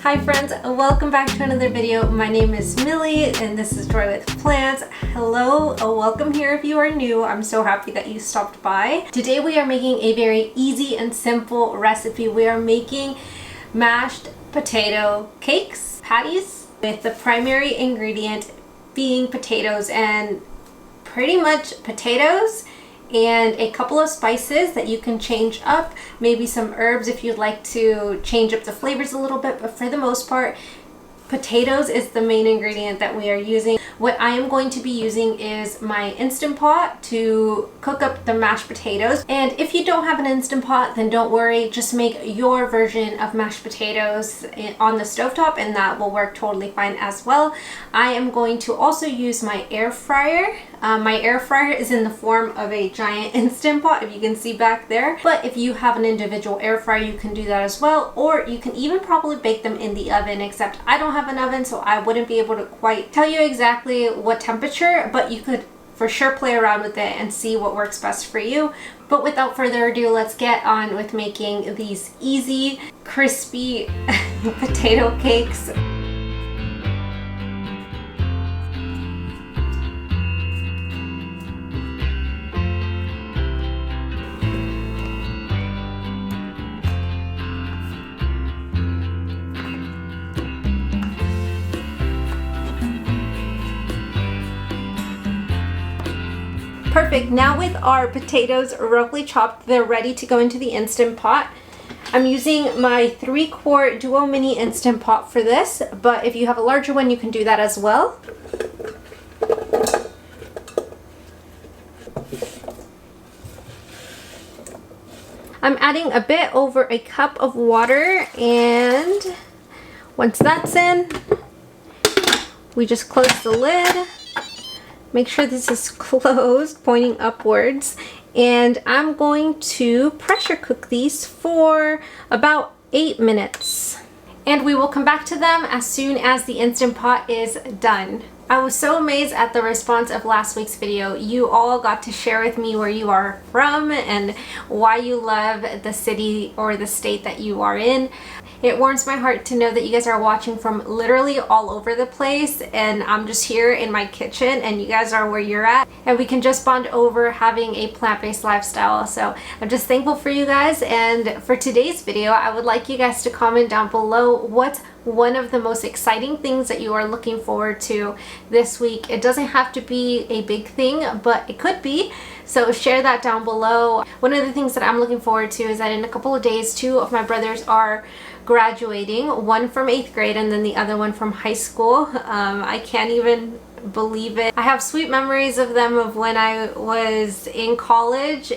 Hi friends, welcome back to another video. My name is Millie and this is Joy with Plants. Hello, welcome here if you are new. I'm so happy that you stopped by. Today we are making a very easy and simple recipe. We are making mashed potato cakes, patties, with the primary ingredient being potatoes, and pretty much potatoes and a couple of spices that you can change up, maybe some herbs if you'd like to change up the flavors a little bit, but for the most part, potatoes is the main ingredient that we are using. What I am going to be using is my Instant Pot to cook up the mashed potatoes. And if you don't have an Instant Pot, then don't worry, just make your version of mashed potatoes on the stovetop and that will work totally fine as well. I am going to also use my air fryer. My air fryer is in the form of a giant Instant Pot, if you can see back there. But if you have an individual air fryer, you can do that as well. Or you can even probably bake them in the oven, except I don't have an oven, so I wouldn't be able to quite tell you exactly what temperature, but you could for sure play around with it and see what works best for you. But without further ado, let's get on with making these easy, crispy potato cakes. Perfect. Now with our potatoes roughly chopped, they're ready to go into the Instant Pot. I'm using my 3-quart Duo Mini Instant Pot for this, but if you have a larger one, you can do that as well. I'm adding a bit over a cup of water, and once that's in, we just close the lid. Make sure this is closed, pointing upwards, and I'm going to pressure cook these for about 8 minutes. And we will come back to them as soon as the Instant Pot is done. I was so amazed at the response of last week's video. You all got to share with me where you are from and why you love the city or the state that you are in. It warms my heart to know that you guys are watching from literally all over the place, and I'm just here in my kitchen and you guys are where you're at, and we can just bond over having a plant-based lifestyle. So I'm just thankful for you guys. And for today's video, I would like you guys to comment down below what's one of the most exciting things that you are looking forward to this week. It doesn't have to be a big thing, but it could be. So share that down below. One of the things that I'm looking forward to is that in a couple of days, 2 of my brothers are graduating, one from 8th grade and then the other one from high school. I can't even believe it. I have sweet memories of them of when I was in college.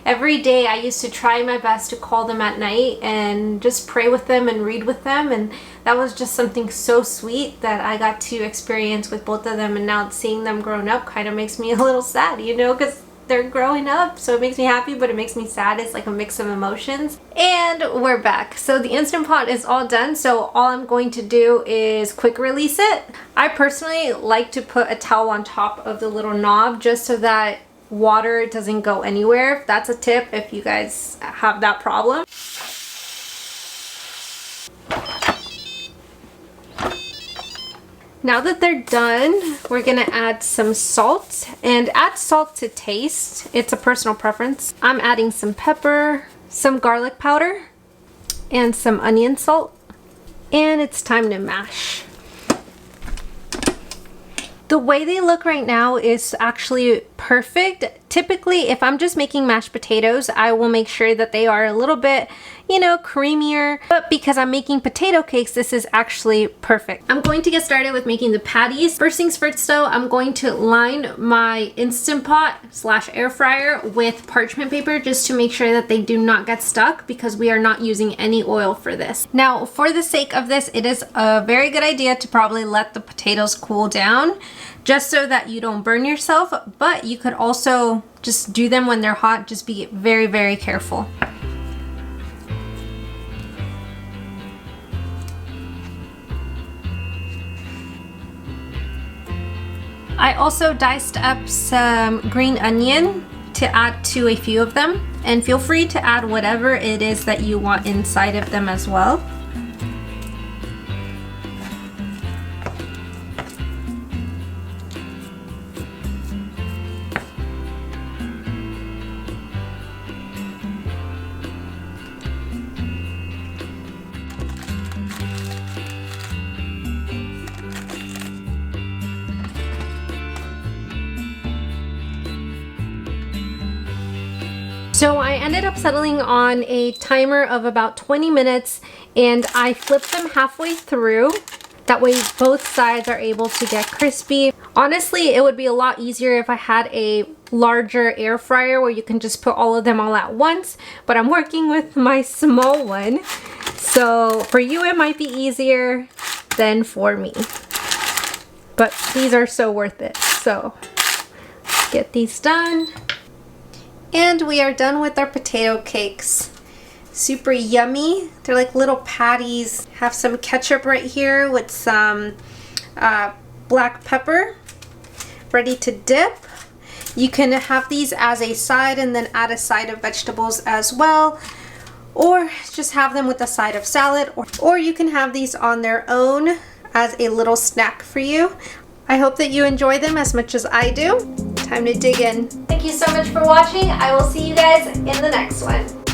Every day I used to try my best to call them at night and just pray with them and read with them, and that was just something so sweet that I got to experience with both of them. And now seeing them grown up kind of makes me a little sad, you know, because they're growing up, so it makes me happy, but it makes me sad. It's like a mix of emotions. And we're back. So the Instant Pot is all done, so all I'm going to do is quick release it. I personally like to put a towel on top of the little knob just so that water doesn't go anywhere. That's a tip if you guys have that problem. Now that they're done, we're gonna add some salt, and add salt to taste. It's a personal preference. I'm adding some pepper, some garlic powder, and some onion salt. And it's time to mash. The way they look right now is actually perfect. Typically, if I'm just making mashed potatoes, I will make sure that they are a little bit, you know, creamier. But because I'm making potato cakes, this is actually perfect. I'm going to get started with making the patties. First things first though, I'm going to line my Instant Pot / air fryer with parchment paper just to make sure that they do not get stuck, because we are not using any oil for this. Now, for the sake of this, it is a very good idea to probably let the potatoes cool down, just so that you don't burn yourself, but you could also just do them when they're hot. Just be very, very careful. I also diced up some green onion to add to a few of them, and feel free to add whatever it is that you want inside of them as well. So I ended up settling on a timer of about 20 minutes and I flipped them halfway through. That way both sides are able to get crispy. Honestly, it would be a lot easier if I had a larger air fryer where you can just put all of them all at once, but I'm working with my small one. So for you it might be easier than for me. But these are so worth it. So let's get these done. And we are done with our potato cakes. Super yummy. They're like little patties. Have some ketchup right here with some black pepper. Ready to dip. You can have these as a side and then add a side of vegetables as well. Or just have them with a side of salad. Or you can have these on their own as a little snack for you. I hope that you enjoy them as much as I do. Time to dig in. Thank you so much for watching. I will see you guys in the next one.